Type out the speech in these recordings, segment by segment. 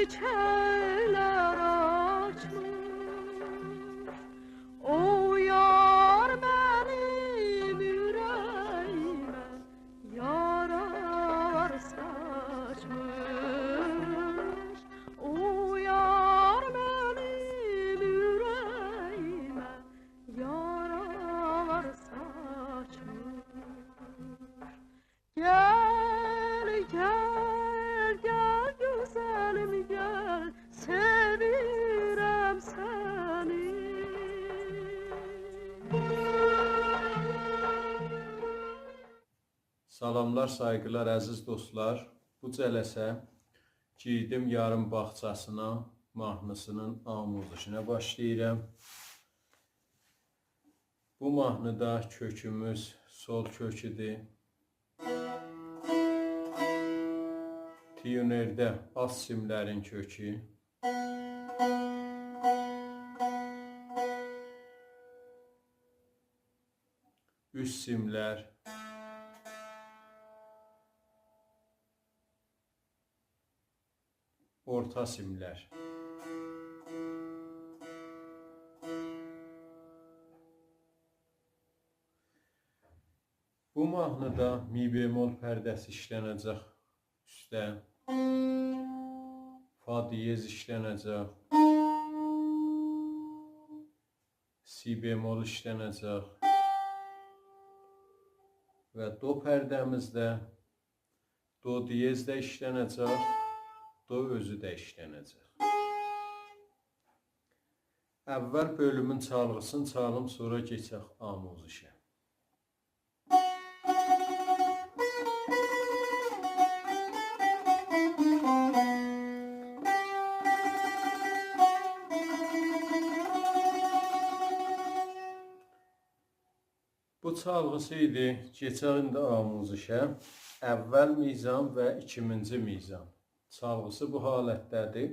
çiçekler açmış. O yar benim yüreğime yarar saçmış. O yar benim yüreğime yarar saçmış. Gel gel gel güzelim gel, sevirem seni. Salamlar, saygılar, əziz dostlar. Bu cələsə Girdim Yarım bağçasına mahnısının amuzişinə başlayıram. Bu mahnıda kökümüz sol köküdür. Tiyunerdə az simlərin kökü. Üst simlər. Orta simlər. Bu mahnıda mi bemol pərdəsi işlənəcək üstə. Fa diyez işlənəcək. Si bemol işlənəcək. Və do pərdəmizdə do diyez də işlənəcək. Do özü də işlənəcək. Əvvəl bölümün çalğısını çalım, sonra keçək amuzişə. Bu çalğısı idi. Keçək indi amuzişə. Əvvəl mizan və ikinci mizan. Çalğısı bu halətdədir.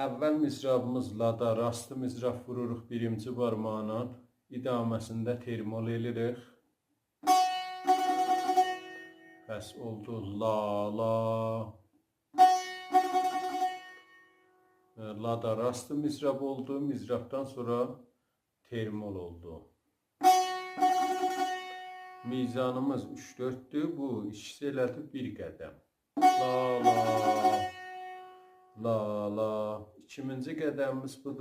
Əvvəl mizrabımız lada, rastı mizrab vururuq birinci barmağına, idaməsində termol edirik. Bəs oldu la la. Lada rastı mizrab oldu, mizrabdan sonra termol oldu. Mizanımız 3-4'dür, bu ikisi elədi bir qədəm. La la, la la. İkinci qədəmimiz budur.